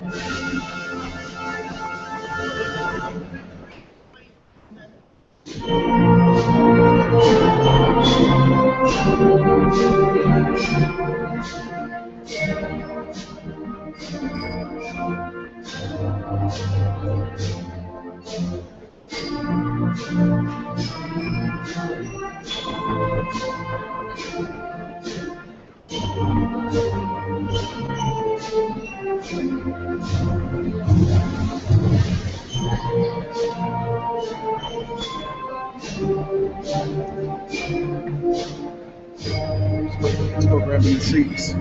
Let's go grab these seats.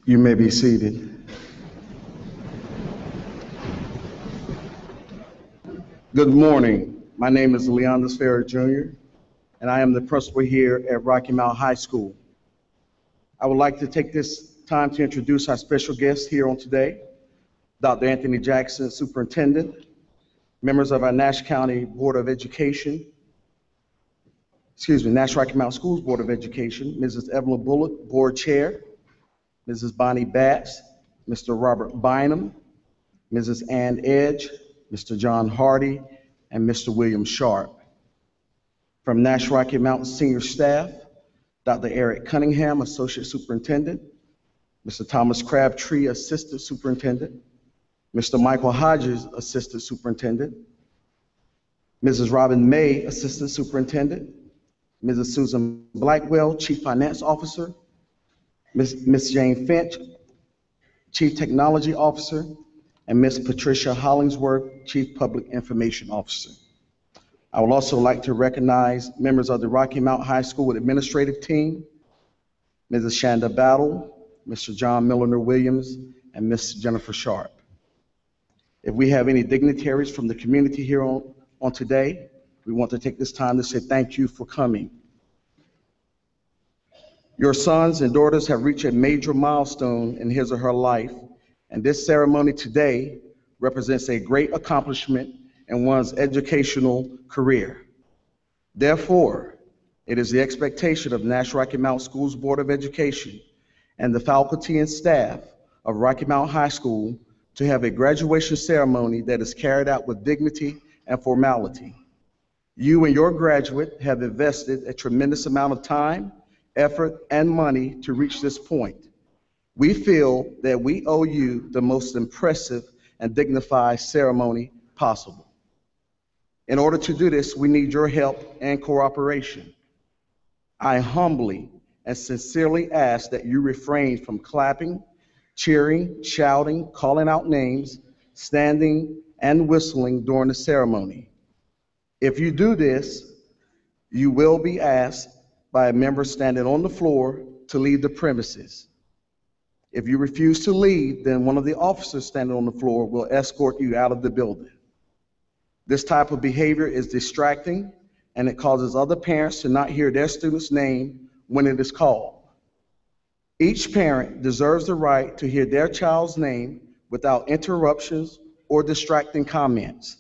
You may be seated. Good morning. My name is Leandus Ferrer Jr., and I am the principal here at Rocky Mount High School. I would like to take this time to introduce our special guest here on today, Dr. Anthony Jackson, Superintendent, members of our Nash County Board of Education, Nash Rocky Mount Schools Board of Education, Mrs. Evelyn Bullock, Board Chair, Mrs. Bonnie Batts, Mr. Robert Bynum, Mrs. Ann Edge, Mr. John Hardy, and Mr. William Sharp. From Nash Rocky Mountain Senior Staff, Dr. Eric Cunningham, Associate Superintendent, Mr. Thomas Crabtree, Assistant Superintendent, Mr. Michael Hodges, Assistant Superintendent, Mrs. Robin May, Assistant Superintendent, Mrs. Susan Blackwell, Chief Finance Officer, Ms. Jane Finch, Chief Technology Officer, and Ms. Patricia Hollingsworth, Chief Public Information Officer. I would also like to recognize members of the Rocky Mount High School administrative team, Mrs. Shanda Battle, Mr. John Milliner Williams, and Ms. Jennifer Sharp. If we have any dignitaries from the community here on today, we want to take this time to say thank you for coming. Your sons and daughters have reached a major milestone in his or her life, and this ceremony today represents a great accomplishment in one's educational career. Therefore, it is the expectation of Nash Rocky Mount Schools Board of Education and the faculty and staff of Rocky Mount High School to have a graduation ceremony that is carried out with dignity and formality. You and your graduate have invested a tremendous amount of time, effort, and money to reach this point. We feel that we owe you the most impressive and dignified ceremony possible. In order to do this, we need your help and cooperation. I humbly and sincerely ask that you refrain from clapping, cheering, shouting, calling out names, standing, and whistling during the ceremony. If you do this, you will be asked by a member standing on the floor to leave the premises. If you refuse to leave, then one of the officers standing on the floor will escort you out of the building. This type of behavior is distracting, and it causes other parents to not hear their student's name when it is called. Each parent deserves the right to hear their child's name without interruptions or distracting comments.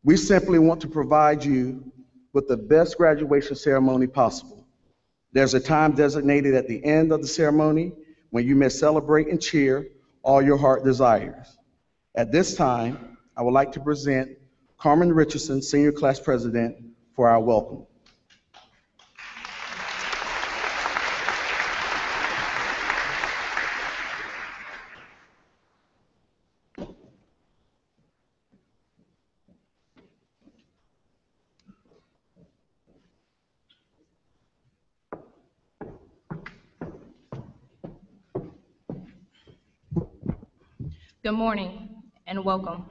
We simply want to provide you with the best graduation ceremony possible. There's a time designated at the end of the ceremony when you may celebrate and cheer all your heart desires. At this time, I would like to present Carmen Richardson, Senior Class President, for our welcome. Good morning and welcome.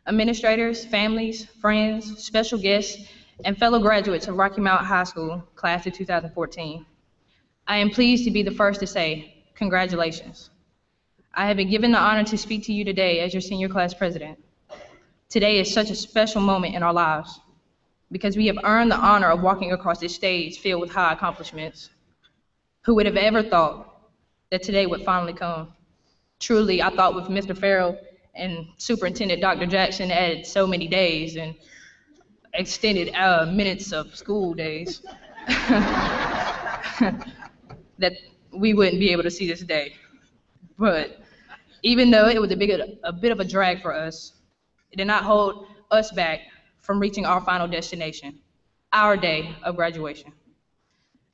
Administrators, families, friends, special guests, and fellow graduates of Rocky Mount High School, class of 2014. I am pleased to be the first to say congratulations. I have been given the honor to speak to you today as your senior class president. Today is such a special moment in our lives because we have earned the honor of walking across this stage filled with high accomplishments. Who would have ever thought that today would finally come? Truly, I thought with Mr. Farrell and Superintendent Dr. Jackson added so many days and extended minutes of school days that we wouldn't be able to see this day. But even though it was a bit of a drag for us, it did not hold us back from reaching our final destination, our day of graduation.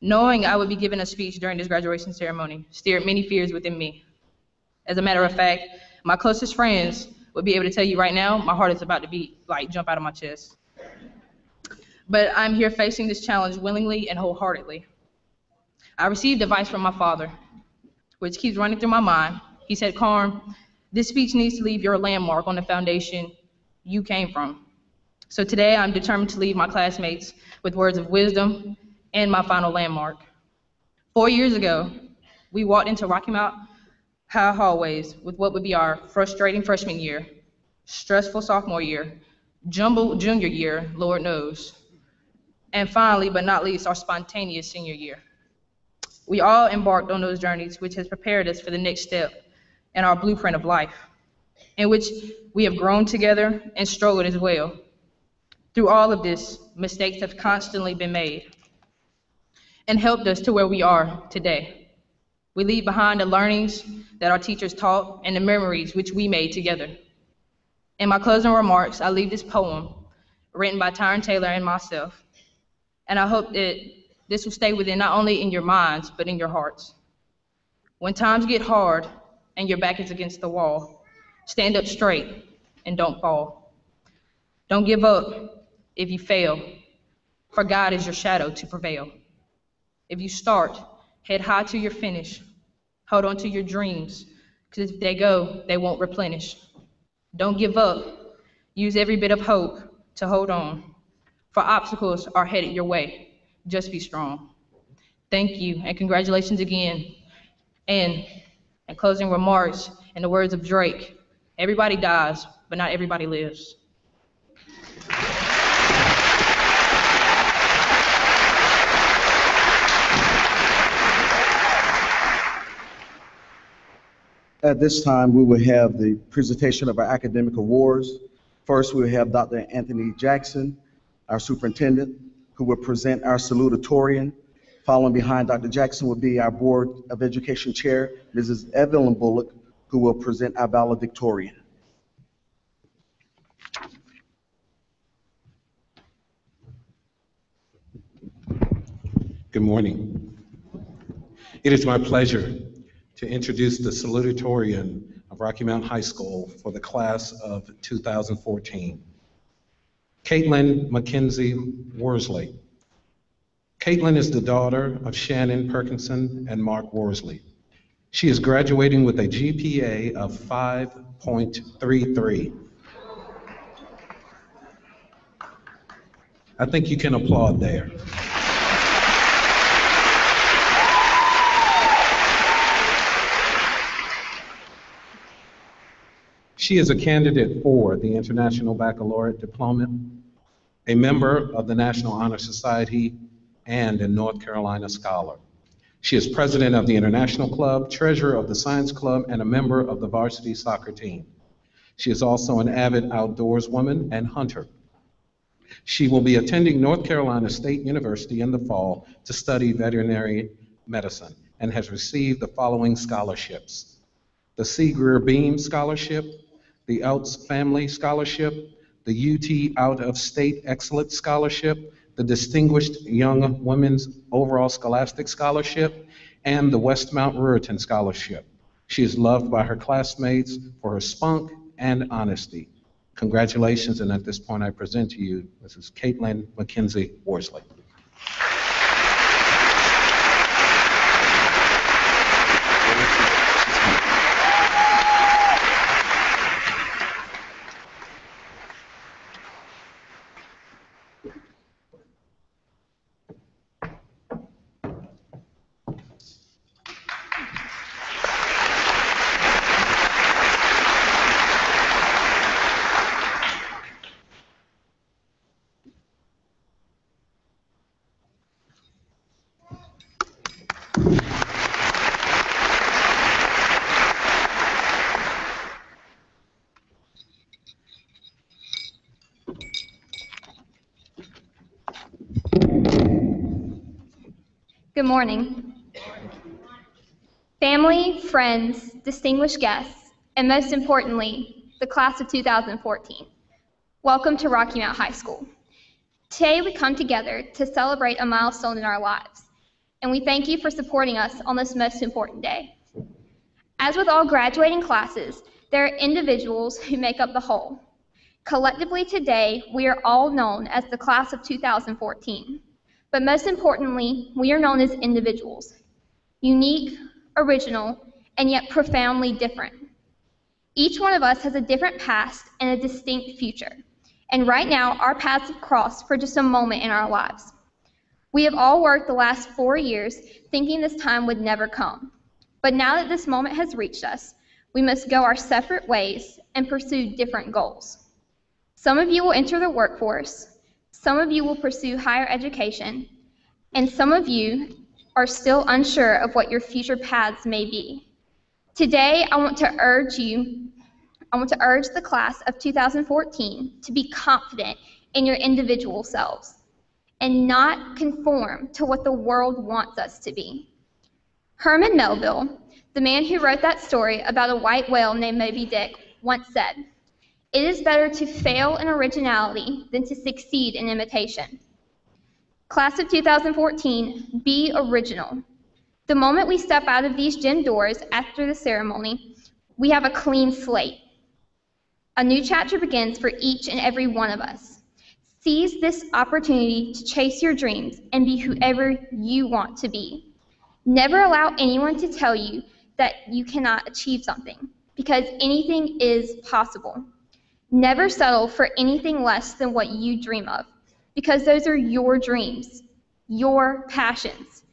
Knowing I would be giving a speech during this graduation ceremony stirred many fears within me. As a matter of fact, my closest friends would be able to tell you right now, my heart is about to jump out of my chest. But I'm here facing this challenge willingly and wholeheartedly. I received advice from my father, which keeps running through my mind. He said, "Carm, this speech needs to leave your landmark on the foundation you came from." So today I'm determined to leave my classmates with words of wisdom and my final landmark. 4 years ago, we walked into Rocky Mount High hallways with what would be our frustrating freshman year, stressful sophomore year, jumbled junior year, Lord knows, and finally, but not least, our spontaneous senior year. We all embarked on those journeys, which has prepared us for the next step in our blueprint of life, in which we have grown together and struggled as well. Through all of this, mistakes have constantly been made and helped us to where we are today. We leave behind the learnings that our teachers taught and the memories which we made together. In my closing remarks, I leave this poem written by Tyron Taylor and myself, and I hope that this will stay within not only in your minds, but in your hearts. When times get hard and your back is against the wall, stand up straight and don't fall. Don't give up if you fail, for God is your shadow to prevail. If you start, head high to your finish. Hold on to your dreams, because if they go, they won't replenish. Don't give up. Use every bit of hope to hold on, for obstacles are headed your way. Just be strong. Thank you, and congratulations again. And in closing remarks, in the words of Drake, everybody dies, but not everybody lives. At this time, we will have the presentation of our academic awards. First, we will have Dr. Anthony Jackson, our superintendent, who will present our salutatorian. Following behind Dr. Jackson will be our Board of Education Chair, Mrs. Evelyn Bullock, who will present our valedictorian. Good morning. It is my pleasure to introduce the Salutatorian of Rocky Mount High School for the class of 2014. Caitlin Mackenzie Worsley. Caitlin is the daughter of Shannon Perkinson and Mark Worsley. She is graduating with a GPA of 5.33. I think you can applaud there. She is a candidate for the International Baccalaureate Diploma, a member of the National Honor Society, and a North Carolina Scholar. She is president of the International Club, treasurer of the Science Club, and a member of the varsity soccer team. She is also an avid outdoors woman and hunter. She will be attending North Carolina State University in the fall to study veterinary medicine and has received the following scholarships: the C. Greer Beam Scholarship, the Outs Family Scholarship, the UT Out of State Excellence Scholarship, the Distinguished Young Women's Overall Scholastic Scholarship, and the Westmount Ruritan Scholarship. She is loved by her classmates for her spunk and honesty. Congratulations, and at this point I present to you Mrs. Caitlin Mackenzie Worsley. Good morning. Family, friends, distinguished guests, and most importantly, the class of 2014. Welcome to Rocky Mount High School. Today we come together to celebrate a milestone in our lives, and we thank you for supporting us on this most important day. As with all graduating classes, there are individuals who make up the whole. Collectively today, we are all known as the class of 2014. But most importantly, we are known as individuals, unique, original, and yet profoundly different. Each one of us has a different past and a distinct future. And right now, our paths have crossed for just a moment in our lives. We have all worked the last 4 years thinking this time would never come. But now that this moment has reached us, we must go our separate ways and pursue different goals. Some of you will enter the workforce, some of you will pursue higher education, and some of you are still unsure of what your future paths may be. Today, I want to urge the class of 2014 to be confident in your individual selves and not conform to what the world wants us to be. Herman Melville, the man who wrote that story about a white whale named Moby Dick, once said, "It is better to fail in originality than to succeed in imitation." Class of 2014, be original. The moment we step out of these gym doors after the ceremony, we have a clean slate. A new chapter begins for each and every one of us. Seize this opportunity to chase your dreams and be whoever you want to be. Never allow anyone to tell you that you cannot achieve something, because anything is possible. Never settle for anything less than what you dream of, because those are your dreams, your passions.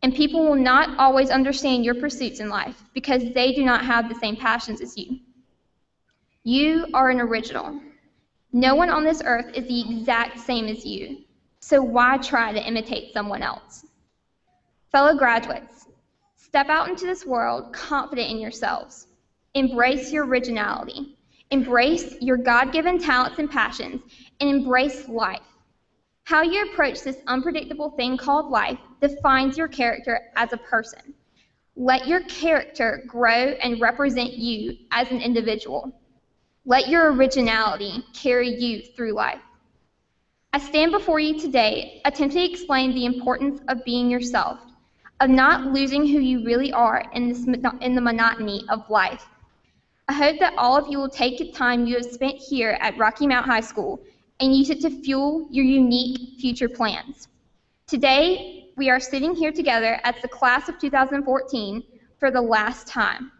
And people will not always understand your pursuits in life because they do not have the same passions as you. You are an original. No one on this earth is the exact same as you, so why try to imitate someone else? Fellow graduates, step out into this world confident in yourselves. Embrace your originality. Embrace your God-given talents and passions, and embrace life. How you approach this unpredictable thing called life defines your character as a person. Let your character grow and represent you as an individual. Let your originality carry you through life. I stand before you today attempting to explain the importance of being yourself, of not losing who you really are in the monotony of life. I hope that all of you will take the time you have spent here at Rocky Mount High School and use it to fuel your unique future plans. Today, we are sitting here together as the class of 2014 for the last time.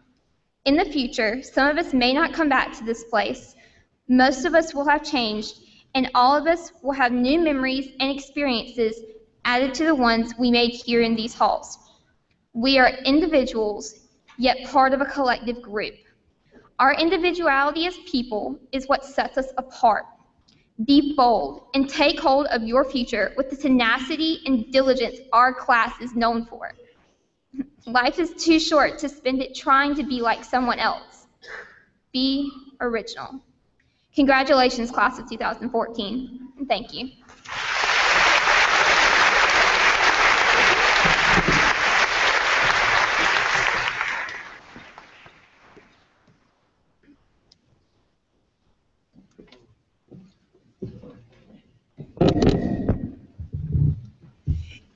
In the future, some of us may not come back to this place. Most of us will have changed, and all of us will have new memories and experiences added to the ones we made here in these halls. We are individuals, yet part of a collective group. Our individuality as people is what sets us apart. Be bold and take hold of your future with the tenacity and diligence our class is known for. Life is too short to spend it trying to be like someone else. Be original. Congratulations, class of 2014, and thank you.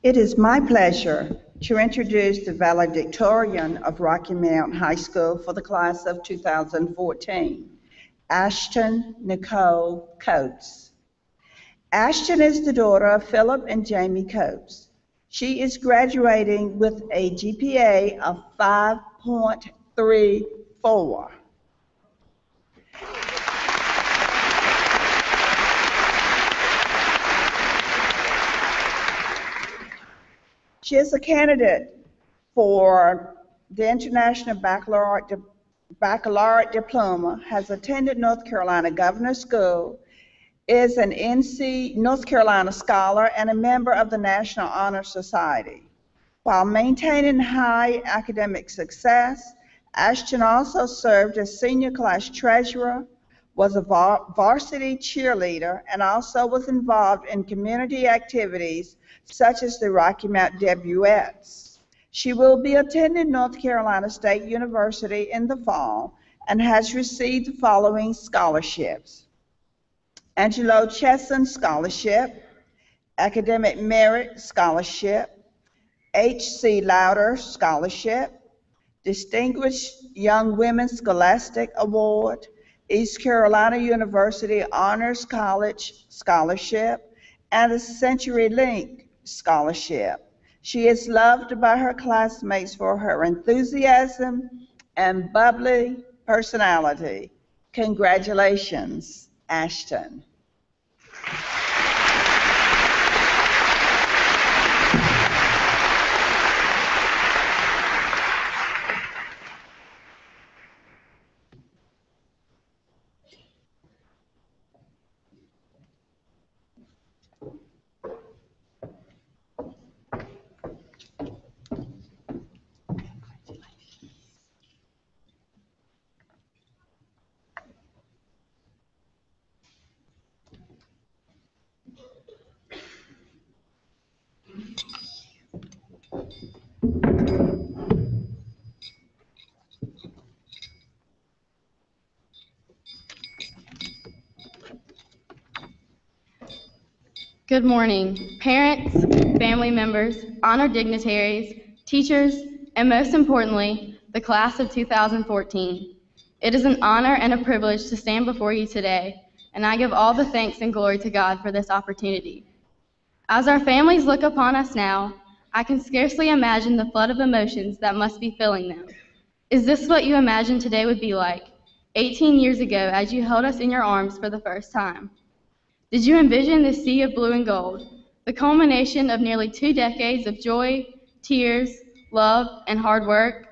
It is my pleasure to introduce the Valedictorian of Rocky Mount High School for the class of 2014, Ashton Nicole Coates. Ashton is the daughter of Philip and Jamie Coates. She is graduating with a GPA of 5.34. She is a candidate for the International Baccalaureate Diploma, has attended North Carolina Governor's School, is an NC North Carolina Scholar, and a member of the National Honor Society. While maintaining high academic success, Ashton also served as senior class treasurer, was a varsity cheerleader, and also was involved in community activities such as the Rocky Mount Debuettes. She will be attending North Carolina State University in the fall and has received the following scholarships: Angelo Chesson Scholarship, Academic Merit Scholarship, H.C. Lauder Scholarship, Distinguished Young Women Scholastic Award, East Carolina University Honors College Scholarship, and the CenturyLink Scholarship. She is loved by her classmates for her enthusiasm and bubbly personality. Congratulations, Ashton. Good morning, parents, family members, honored dignitaries, teachers, and most importantly, the class of 2014. It is an honor and a privilege to stand before you today, and I give all the thanks and glory to God for this opportunity. As our families look upon us now, I can scarcely imagine the flood of emotions that must be filling them. Is this what you imagined today would be like 18 years ago as you held us in your arms for the first time? Did you envision this sea of blue and gold, the culmination of nearly 2 decades of joy, tears, love, and hard work?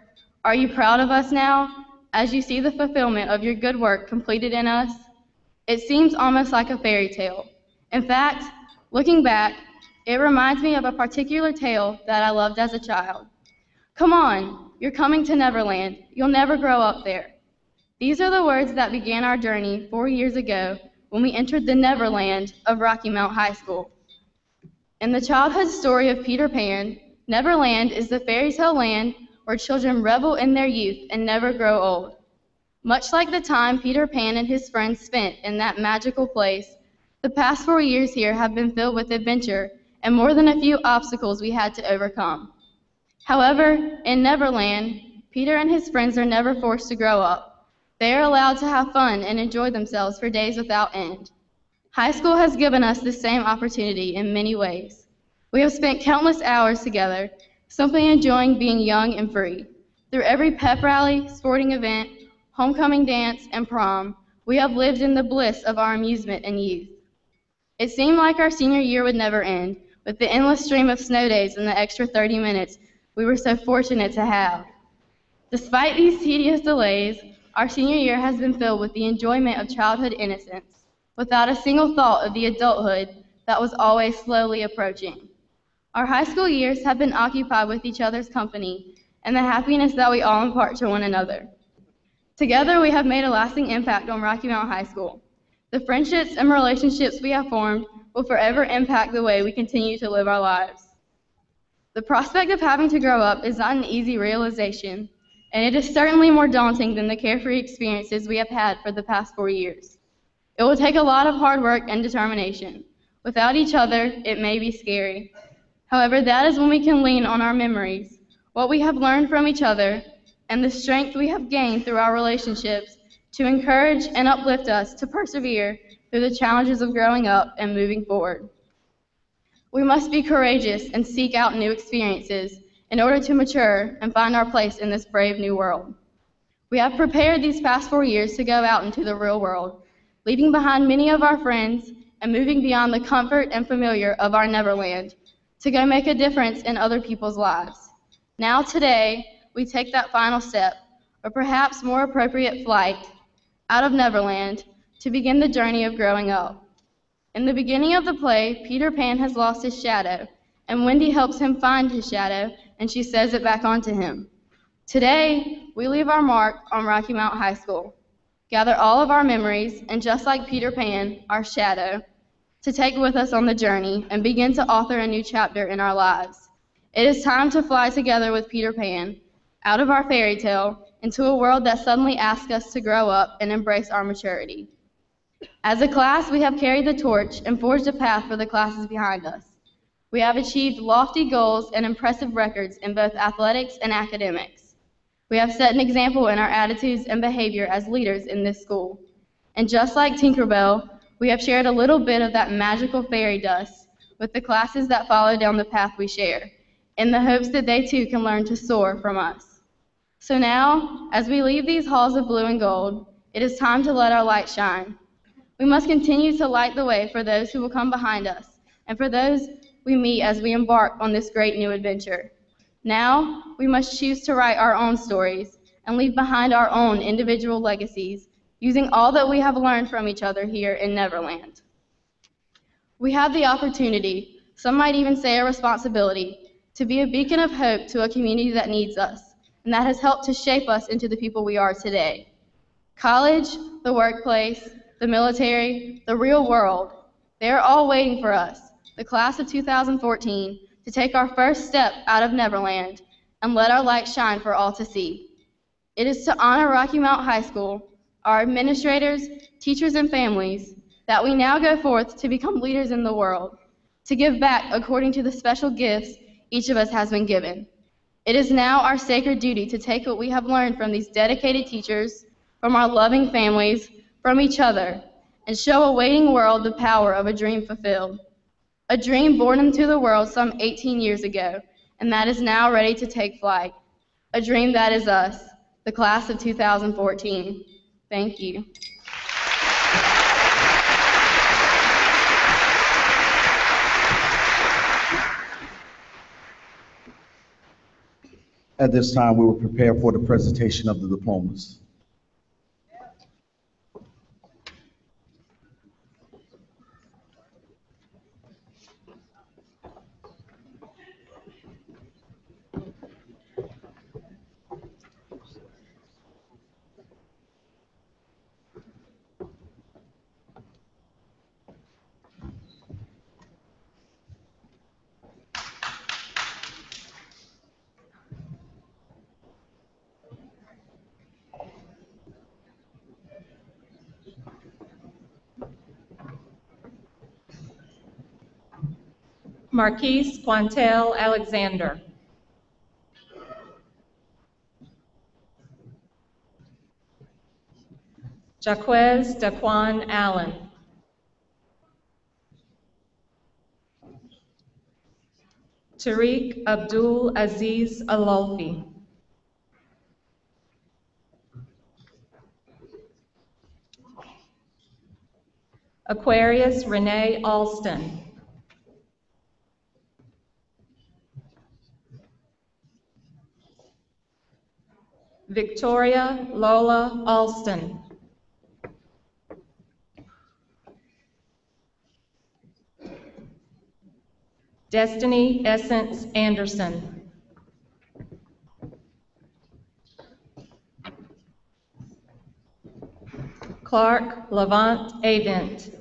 Are you proud of us now, as you see the fulfillment of your good work completed in us? It seems almost like a fairy tale. In fact, looking back, it reminds me of a particular tale that I loved as a child. Come on, you're coming to Neverland. You'll never grow up there. These are the words that began our journey 4 years ago when we entered the Neverland of Rocky Mount High School. In the childhood story of Peter Pan, Neverland is the fairy tale land where children revel in their youth and never grow old. Much like the time Peter Pan and his friends spent in that magical place, the past 4 years here have been filled with adventure and more than a few obstacles we had to overcome. However, in Neverland, Peter and his friends are never forced to grow up. They are allowed to have fun and enjoy themselves for days without end. High school has given us the same opportunity in many ways. We have spent countless hours together, simply enjoying being young and free. Through every pep rally, sporting event, homecoming dance, and prom, we have lived in the bliss of our amusement and youth. It seemed like our senior year would never end, with the endless stream of snow days and the extra 30 minutes we were so fortunate to have. Despite these tedious delays, our senior year has been filled with the enjoyment of childhood innocence, without a single thought of the adulthood that was always slowly approaching. Our high school years have been occupied with each other's company and the happiness that we all impart to one another. Together, we have made a lasting impact on Rocky Mount High School. The friendships and relationships we have formed will forever impact the way we continue to live our lives. The prospect of having to grow up is not an easy realization, and it is certainly more daunting than the carefree experiences we have had for the past 4 years. It will take a lot of hard work and determination. Without each other, it may be scary. However, that is when we can lean on our memories, what we have learned from each other, and the strength we have gained through our relationships to encourage and uplift us to persevere through the challenges of growing up and moving forward. We must be courageous and seek out new experiences in order to mature and find our place in this brave new world. We have prepared these past 4 years to go out into the real world, leaving behind many of our friends and moving beyond the comfort and familiar of our Neverland to go make a difference in other people's lives. Now today, we take that final step, or perhaps more appropriate flight, out of Neverland to begin the journey of growing up. In the beginning of the play, Peter Pan has lost his shadow, and Wendy helps him find his shadow, and she sews it back onto him. Today, we leave our mark on Rocky Mount High School, gather all of our memories, and just like Peter Pan, our shadow, to take with us on the journey and begin to author a new chapter in our lives. It is time to fly together with Peter Pan, out of our fairy tale, into a world that suddenly asks us to grow up and embrace our maturity. As a class, we have carried the torch and forged a path for the classes behind us. We have achieved lofty goals and impressive records in both athletics and academics. We have set an example in our attitudes and behavior as leaders in this school. And just like Tinkerbell, we have shared a little bit of that magical fairy dust with the classes that follow down the path we share, in the hopes that they too can learn to soar from us. So now, as we leave these halls of blue and gold, it is time to let our light shine. We must continue to light the way for those who will come behind us, and for those we meet as we embark on this great new adventure. Now, we must choose to write our own stories and leave behind our own individual legacies, using all that we have learned from each other here in Neverland. We have the opportunity, some might even say a responsibility, to be a beacon of hope to a community that needs us, and that has helped to shape us into the people we are today. College, the workplace, the military, the real world, they are all waiting for us, the class of 2014, to take our first step out of Neverland and let our light shine for all to see. It is to honor Rocky Mount High School, our administrators, teachers, and families, that we now go forth to become leaders in the world, to give back according to the special gifts each of us has been given. It is now our sacred duty to take what we have learned from these dedicated teachers, from our loving families, from each other, and show a waiting world the power of a dream fulfilled. A dream born into the world some 18 years ago, and that is now ready to take flight. A dream that is us, the class of 2014. Thank you. At this time, we will prepare for the presentation of the diplomas. Marquise Quantel Alexander. Jaquez Daquan Allen. Tariq Abdul Aziz Alolfi. Aquarius Renee Alston. Victoria Lola Alston. Destiny Essence Anderson. Clark Levant Avent.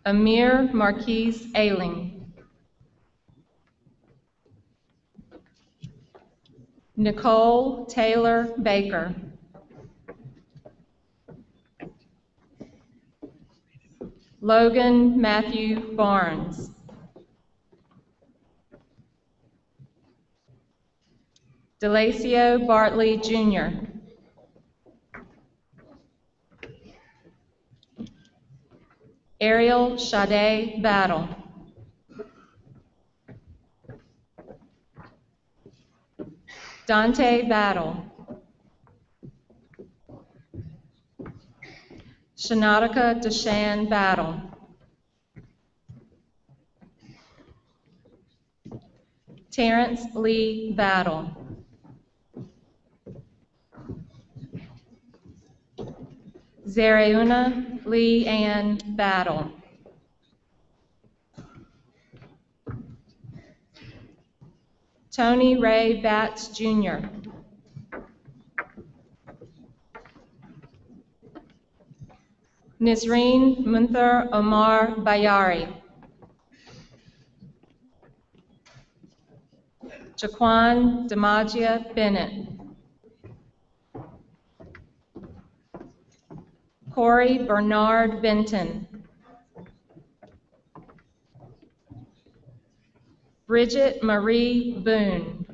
Amir Marquise Ailing. Nicole Taylor Baker. Logan Matthew Barnes. Delacio Bartley Jr. Ariel Sade Battle. Dante Battle. Shanatica Deshan Battle. Terrence Lee Battle. Zareuna Lee Ann Battle. Tony Ray Batts Jr. Nisreen Munther Omar Bayari. Jaquan Demagia Bennett. Corey Bernard Benton. Bridget Marie Boone.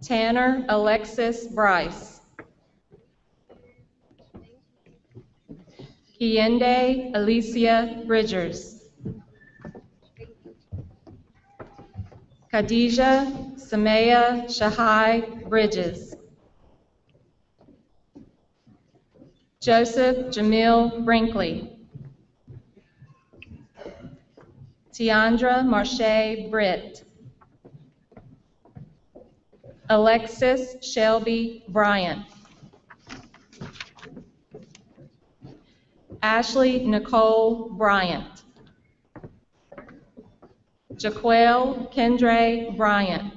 Tanner Alexis Bryce. Kiende Alicia Bridgers. Khadijah Samaya Shahai Bridges. Joseph Jamil Brinkley. Tiandra Marche Britt. Alexis Shelby Bryant. Ashley Nicole Bryant. Jaquel Kendre Bryant.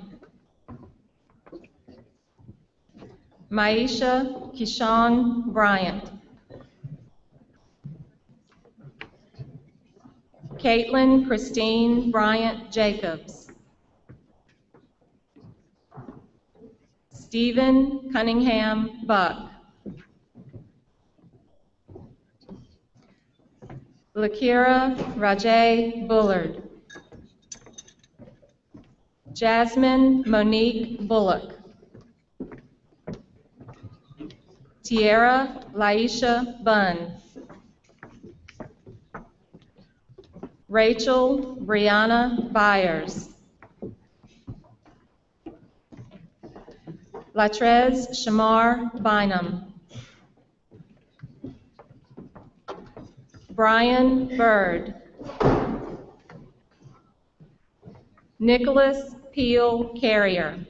Maisha Kishan Bryant. Caitlin Christine Bryant Jacobs. Stephen Cunningham Buck. Lakira Rajay Bullard. Jasmine Monique Bullock. Tierra Laisha Bunn. Rachel Brianna Byers. Latrez Shamar Bynum. Brian Bird. Nicholas Peel Carrier.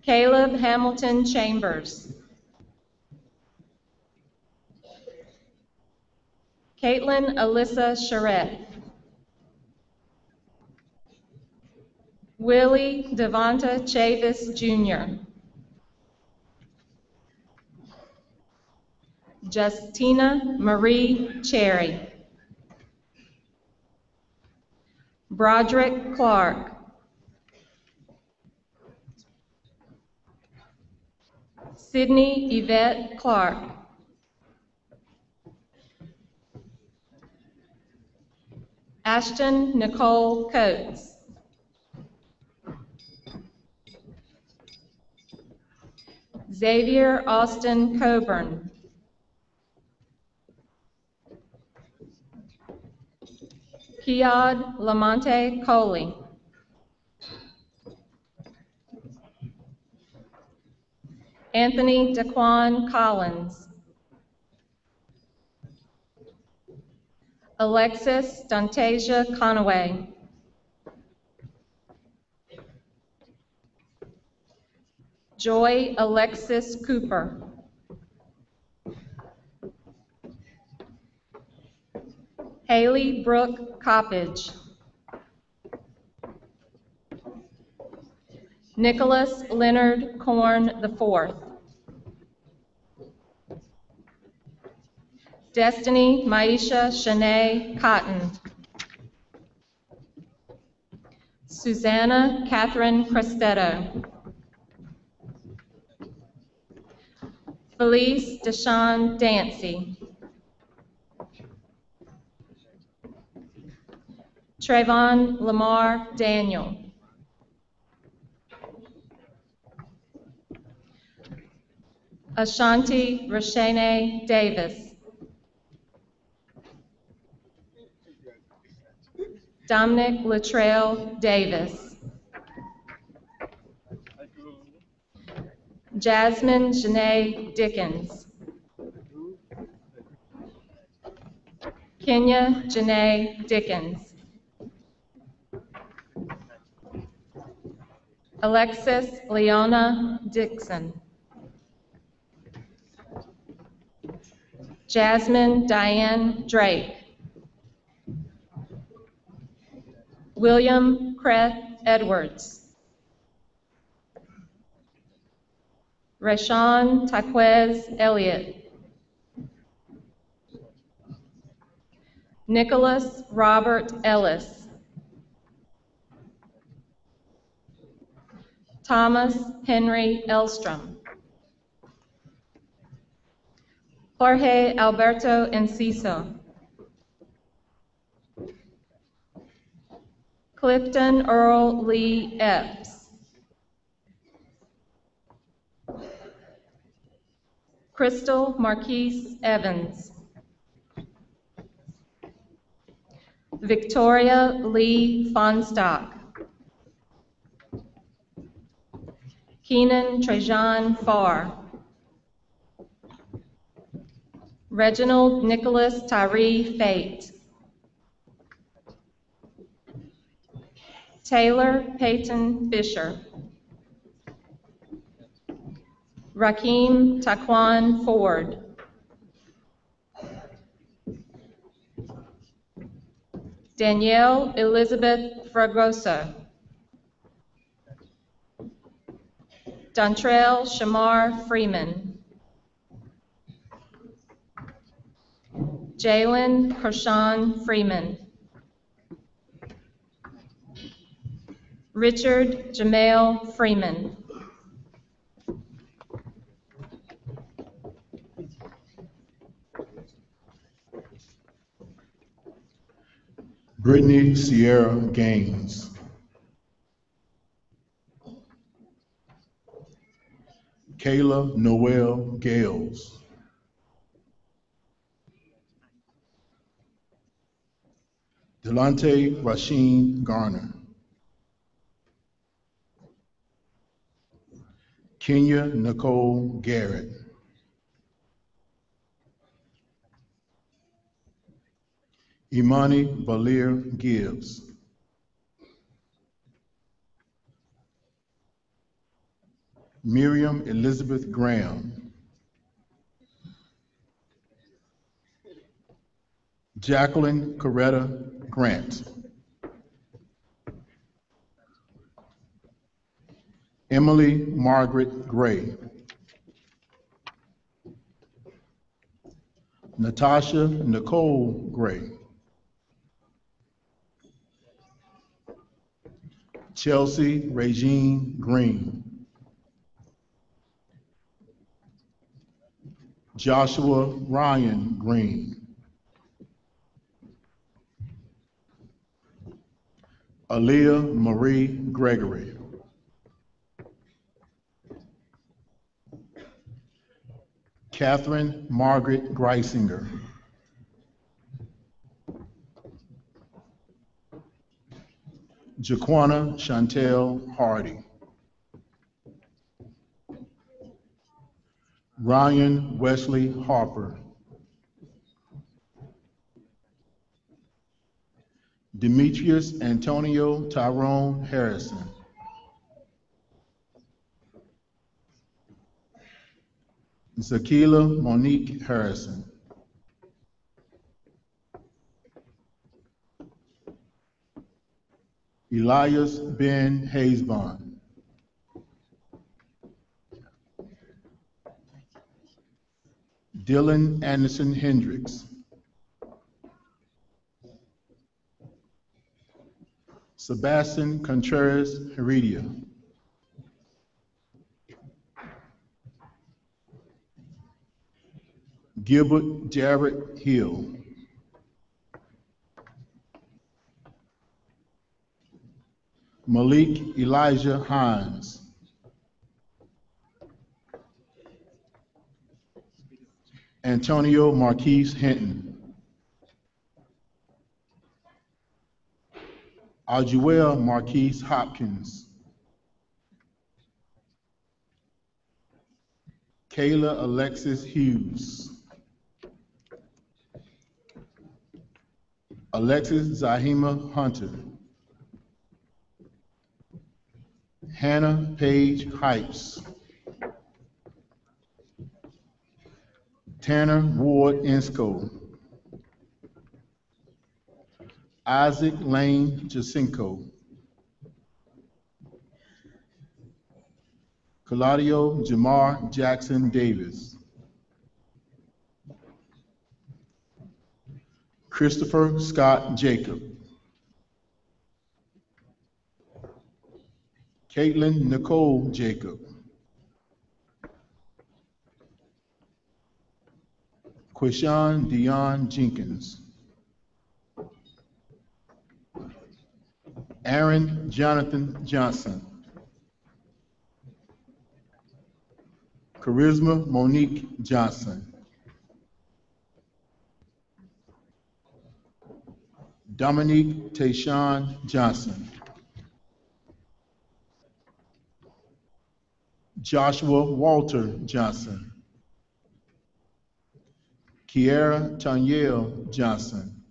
Caleb Hamilton Chambers. Caitlin Alyssa Charette. Willie Devonta Chavis Jr. Justina Marie Cherry. Broderick Clark. Sydney Yvette Clark. Ashton Nicole Coates. Xavier Austin Coburn. Kiad Lamonte Coley. Anthony Daquan Collins. Alexis Dantasia Conaway. Joy Alexis Cooper. Haley Brooke Coppage. Nicholas Leonard Korn IV. Destiny Maisha Shanae Cotton. Susanna Catherine Crestetto. Felice Deshawn Dancy. Trayvon Lamar Daniel. Ashanti Rashane Davis. Dominic Latrell Davis. Jasmine Janae Dickens. Kenya Janae Dickens. Alexis Leona Dixon. Jasmine Diane Drake. William Cret Edwards. Rashawn Taquez Elliott. Nicholas Robert Ellis. Thomas Henry Elstrom. Jorge Alberto Enciso. Clifton Earl Lee Epps. Crystal Marquise Evans. Victoria Lee Fonstock. Keenan Trajan Farr. Reginald Nicholas Tyree Fate. Taylor Peyton Fisher. Rakeem Taquan Ford. Danielle Elizabeth Fragoso. Dontrell Shamar Freeman. Jalen Kershawn Freeman. Richard Jamel Freeman. Brittany Sierra Gaines. Kayla Noel Gales. Delante Rasheen Garner. Kenya Nicole Garrett. Imani Valir Gibbs. Miriam Elizabeth Graham. Jacqueline Coretta Grant. Emily Margaret Gray. Natasha Nicole Gray. Chelsea Regine Green. Joshua Ryan Green. Aaliyah Marie Gregory. Catherine Margaret Greisinger. Jaquana Chantel Hardy. Ryan Wesley Harper. Demetrius Antonio Tyrone Harrison. Zakila Monique Harrison. Elias Ben Hazebon. Dylan Anderson Hendricks. Sebastian Contreras Heredia. Gilbert Jarrett Hill. Malik Elijah Hines. Antonio Marquise Hinton. Aljuel Marquise Hopkins. Kayla Alexis Hughes. Alexis Zahima Hunter. Hannah Paige Hypes. Tanner Ward Insco. Isaac Lane Jacinco. Claudio Jamar Jackson Davis. Christopher Scott Jacob. Caitlin Nicole Jacob. Quishan Dion Jenkins. Aaron Jonathan Johnson. Charisma Monique Johnson. Dominique Tayshawn Johnson. Joshua Walter Johnson. Kiera Tanyelle Johnson.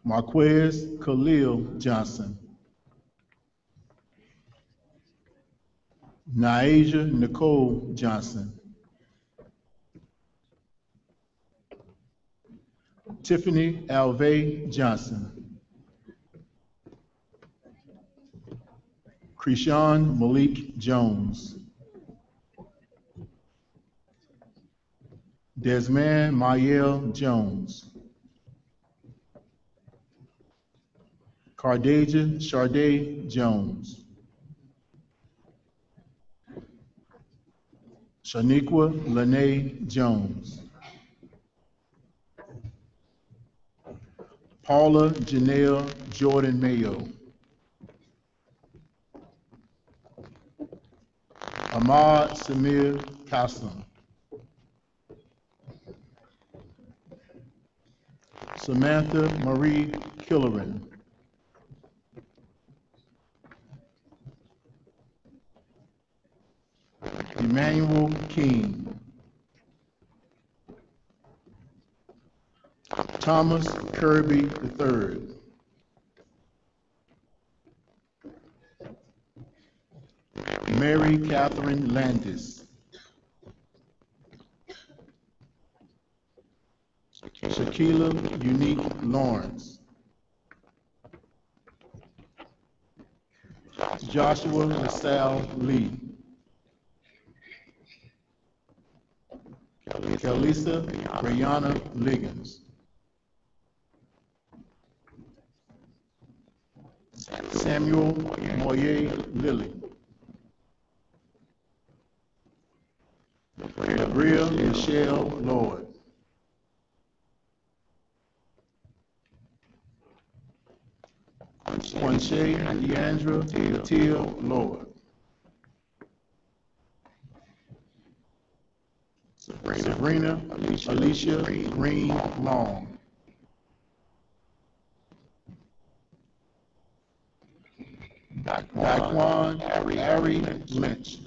Marquez Khalil Johnson. Naija Nicole Johnson. Tiffany Alvey Johnson. Krishan Malik Jones. Desmond Mayel Jones. Cardaja Sharday Jones. Shaniqua Lene Jones. Paula Janelle Jordan Mayo. Ahmad Samir Kassim. Samantha Marie Killeran. Emmanuel King. Thomas Kirby III. Mary Catherine Landis. Shaquila Unique Lawrence. Joshua LaSalle Lee. Kalisa Brianna Liggins. Samuel Moye Lilly. Gabriel Michelle Lord. Quinche Deandra Teal Lord. Sabrina Alicia Green Long. Daquan Harry Lynch.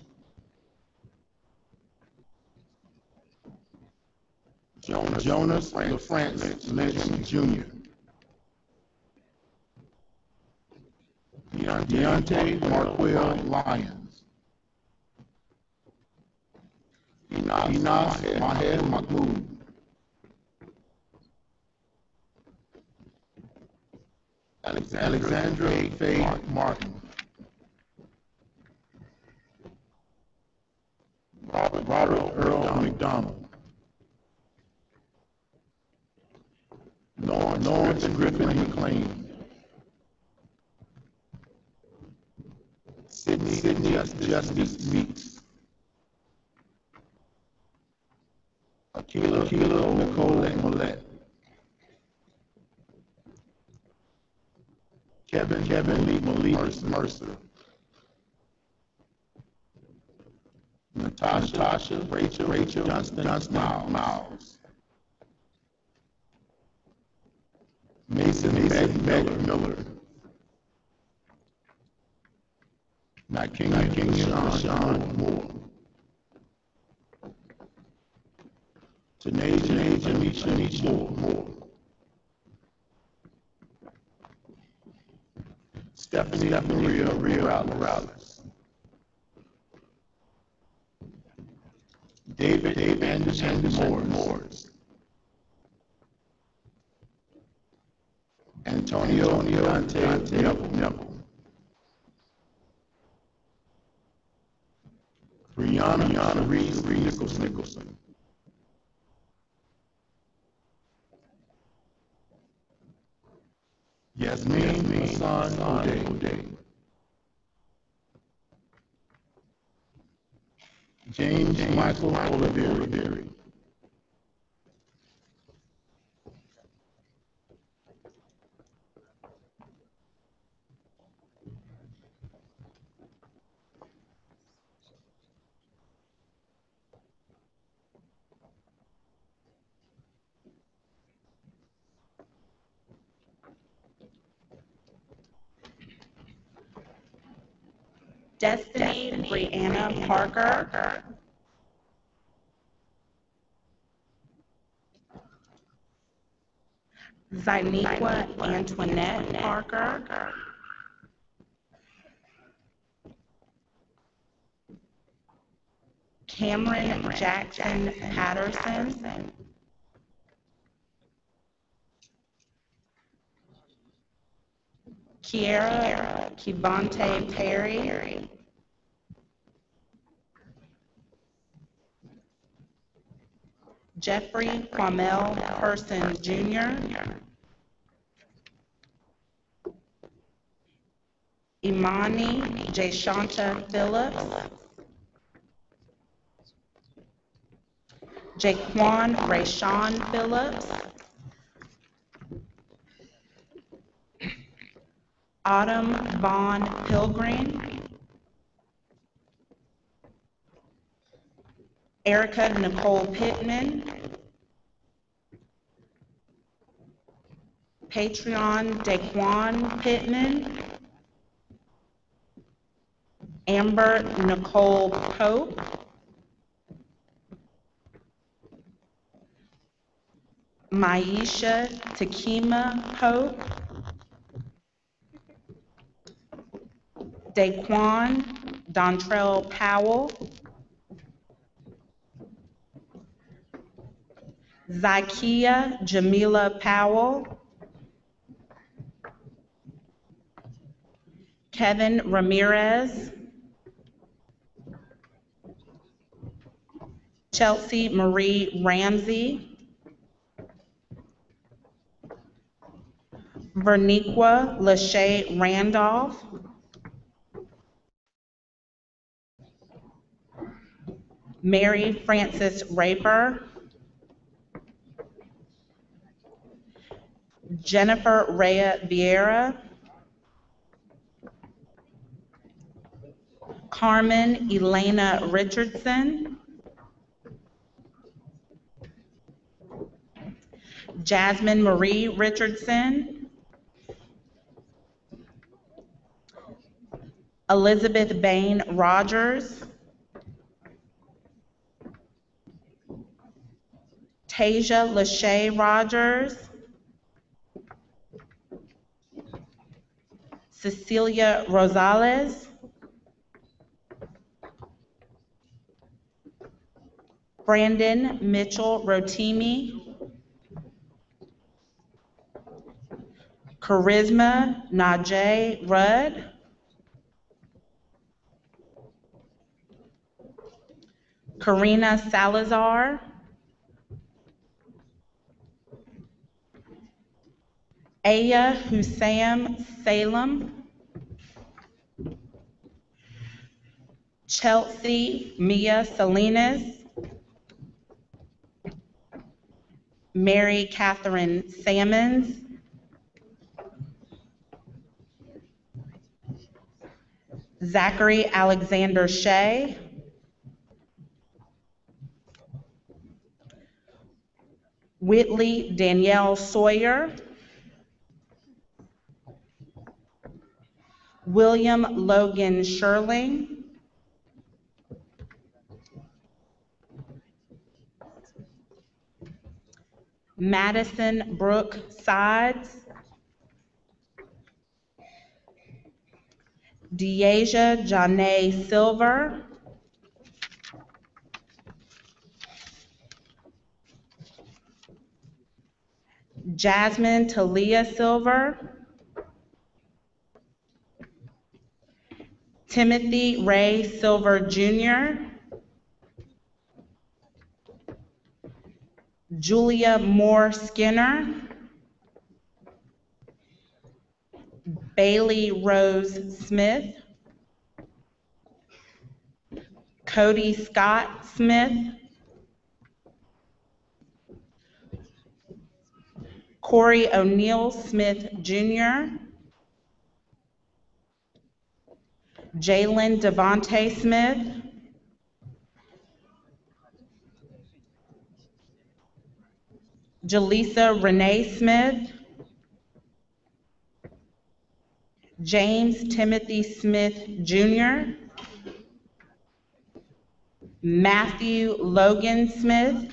Jonas LaFrance Lynch Jr. Deontay Marquell Lyons. Enos Mahed Mahmoud. Alexandra Faye Martin. Robert Earl McDonald. Lawrence Griffin McLean. Sydney Justice Meeks. Akila Nicole Millette. Kevin Lee Malik Mercer. Natasha Rachel Johnston Miles. Mason Meg Miller. Not King Sean Moore. Tanisha Moore. Stephanie Maria Morales. David Anderson Morris. Antonio Dante Neville. Brianna Reese Nicholson. Yasmin Hassan O'Day. James Michael Olivieri. Destiny Brianna Parker. Zyniqua Antoinette Parker. Cameron Jackson Patterson. Kiera Kivante Perry. Jeffrey Quamel Person Jr. Imani Jashanta Phillips. Jaquan Rayshawn Phillips. Autumn Vaughn Pilgrim. Erica Nicole Pittman. Patreon Daquan Pittman. Amber Nicole Pope. Maisha Takima Pope. Daquan Dontrell Powell. Zykia Jamila Powell. Kevin Ramirez. Chelsea Marie Ramsey. Verniqua Lachey Randolph. Mary Frances Raper. Jennifer Rhea Vieira. Carmen Elena Richardson. Jasmine Marie Richardson. Elizabeth Bain Rogers. Tasia Lachey Rogers. Cecilia Rosales. Brandon Mitchell Rotimi. Charisma Najee Rudd. Karina Salazar. Aya Hussein Salem. Chelsea Mia Salinas. Mary Catherine Sammons. Zachary Alexander Shea. Whitley Danielle Sawyer. William Logan Sherling, Madison Brooke Sides, Deasia Janae Silver, Jasmine Talia Silver, Timothy Ray Silver Jr., Julia Moore Skinner, Bailey Rose Smith, Cody Scott Smith, Corey O'Neill Smith Jr., Jalen Devontae Smith, Jaleesa Renee Smith, James Timothy Smith Jr., Matthew Logan Smith,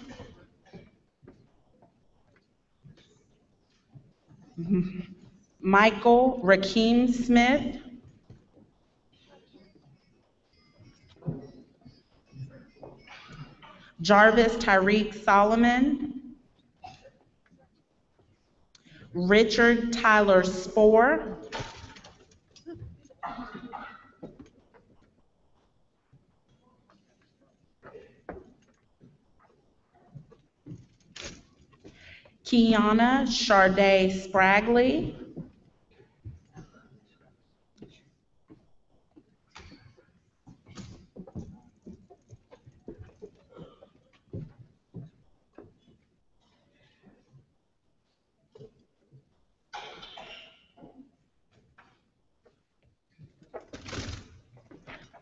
Michael Rakeem Smith, Jarvis Tyreek Solomon, Richard Tyler Spoor, Kiana Sharday Spragley,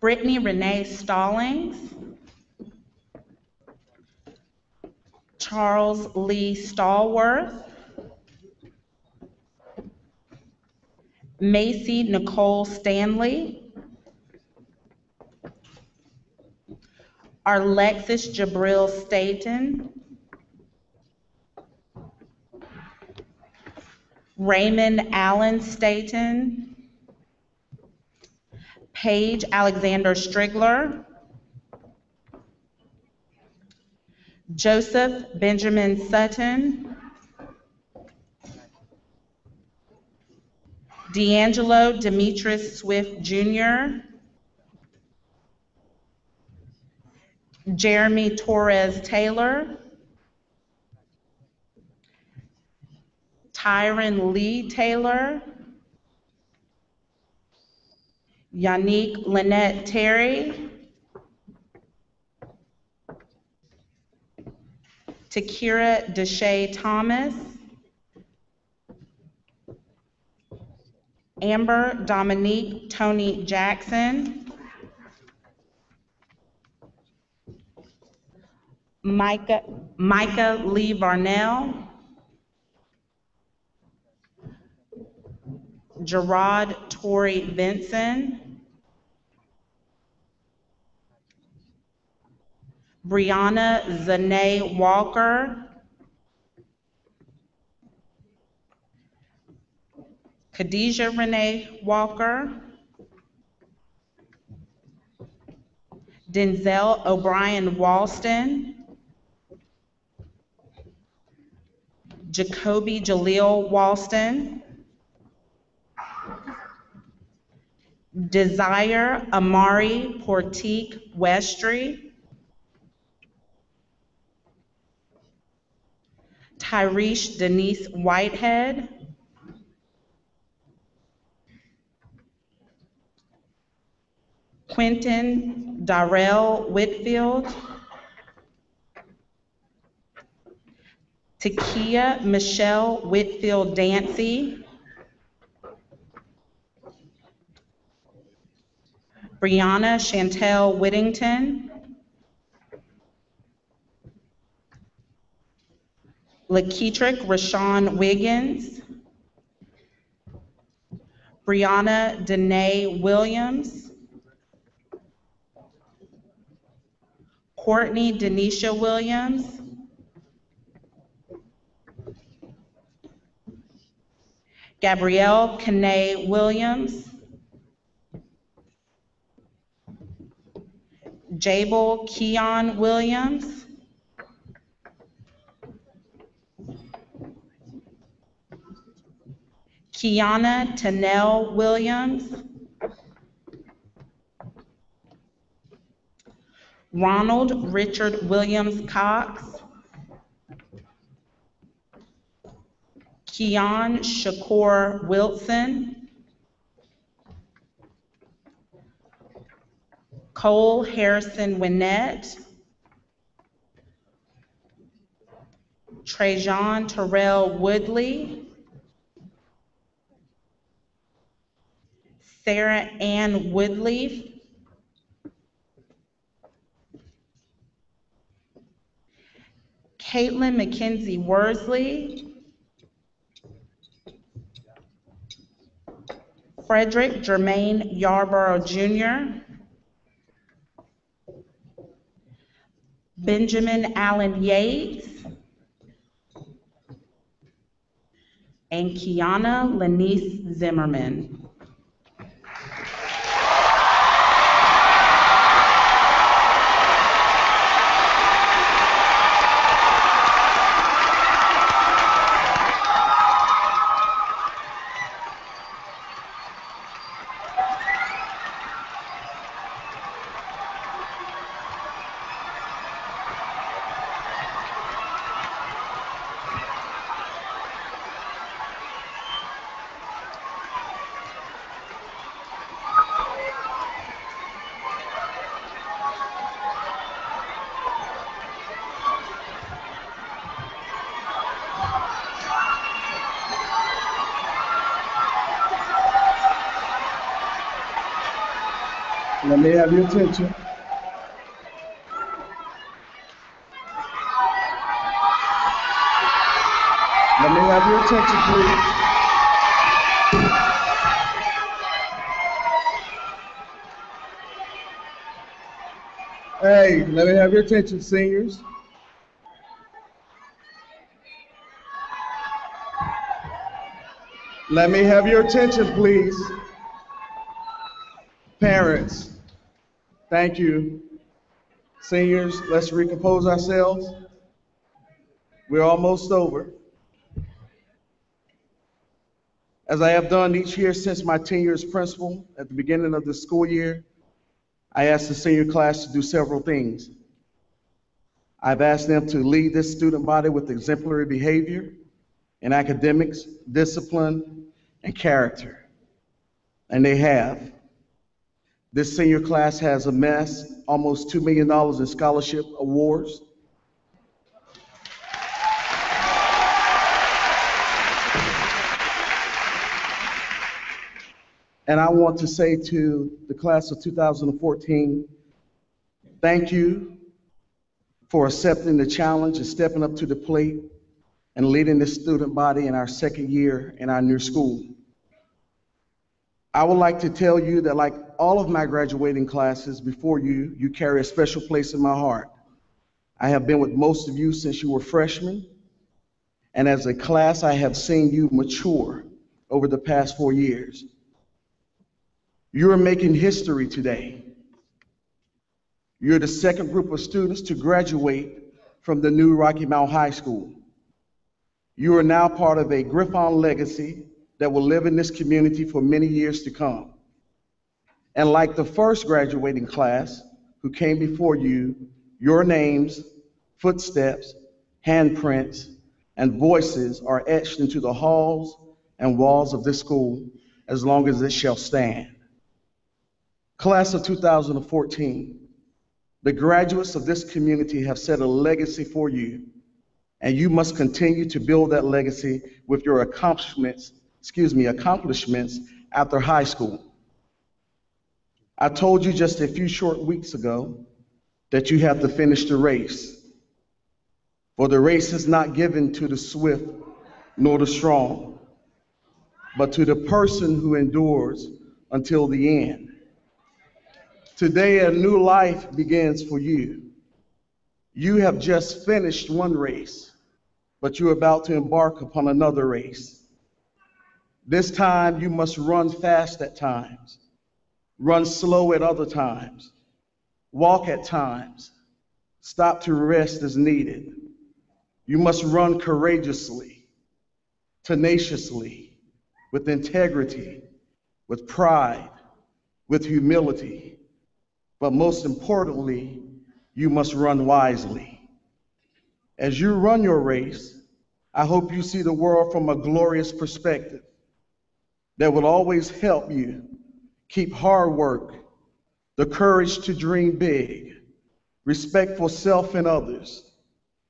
Brittany Renee Stallings, Charles Lee Stallworth, Macy Nicole Stanley, Alexis Jabril Staten, Raymond Allen Staten, Paige Alexander Strigler, Joseph Benjamin Sutton, D'Angelo Demetrius Swift Jr., Jeremy Torres Taylor, Tyron Lee Taylor, Yannick Lynette Terry, Takira Deshae Thomas, Amber Dominique Tony Jackson, Micah Lee Varnell, Gerard Torrey Benson, Brianna Zanae Walker, Khadijah Renee Walker, Denzel O'Brien Walston, Jacoby Jaleel Walston, Desire Amari Portique Westry, Tyreesh Denise Whitehead, Quentin Darrell Whitfield, Takia Michelle Whitfield Dancy, Brianna Chantel Whittington, Laketrick Rashawn Wiggins, Brianna Danae Williams, Courtney Denisha Williams, Gabrielle Kanae Williams, Jabel Keon Williams, Kiana Tanel Williams, Ronald Richard Williams Cox, Keon Shakur Wilson, Cole Harrison Winnett, Trajan Terrell Woodley, Sarah Ann Woodleaf, Caitlin McKenzie Worsley, Frederick Jermaine Yarborough Jr., Benjamin Allen Yates, and Kiana Lanice Zimmerman. Let me have your attention. Let me have your attention, please. Hey, let me have your attention, seniors. Let me have your attention, please. Parents, thank you. Seniors, let's recompose ourselves. We're almost over. As I have done each year since my tenure as principal at the beginning of the school year, I asked the senior class to do several things. I've asked them to lead this student body with exemplary behavior in academics, discipline, and character. And they have. This senior class has amassed almost $2 million in scholarship awards. And I want to say to the class of 2014, thank you for accepting the challenge and stepping up to the plate and leading this student body in our second year in our new school. I would like to tell you that like all of my graduating classes before you, you carry a special place in my heart. I have been with most of you since you were freshmen, and as a class, I have seen you mature over the past 4 years. You're making history today. You're the second group of students to graduate from the new Rocky Mount High School. You are now part of a Griffon legacy that will live in this community for many years to come. And like the first graduating class who came before you, your names, footsteps, handprints, and voices are etched into the halls and walls of this school as long as it shall stand. Class of 2014, the graduates of this community have set a legacy for you, and you must continue to build that legacy with your accomplishments after high school. I told you just a few short weeks ago that you have to finish the race. For the race is not given to the swift nor the strong, but to the person who endures until the end. Today, a new life begins for you. You have just finished one race, but you're about to embark upon another race. This time, you must run fast at times, run slow at other times, walk at times, stop to rest as needed. You must run courageously, tenaciously, with integrity, with pride, with humility, but most importantly, you must run wisely. As you run your race, I hope you see the world from a glorious perspective that will always help you keep hard work, the courage to dream big, respect for self and others,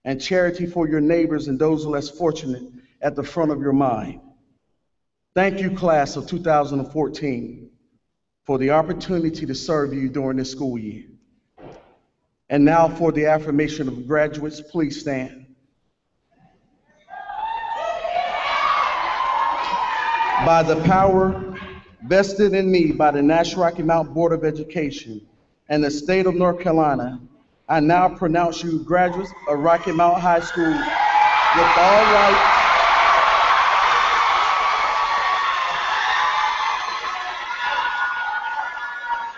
and charity for your neighbors and those less fortunate at the front of your mind. Thank you, class of 2014, for the opportunity to serve you during this school year. And now for the affirmation of graduates, please stand. By the power vested in me by the National Rocky Mount Board of Education and the state of North Carolina, I now pronounce you graduates of Rocky Mount High School with all rights.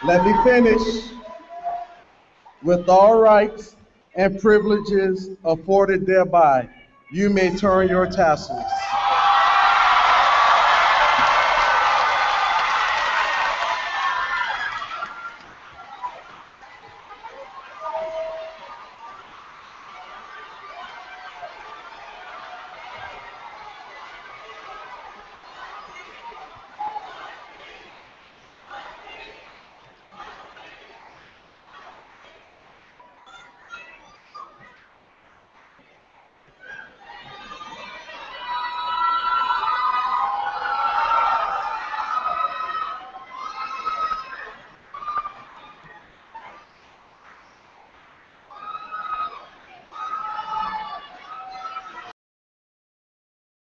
Let me finish. With all rights and privileges afforded thereby, you may turn your tassels.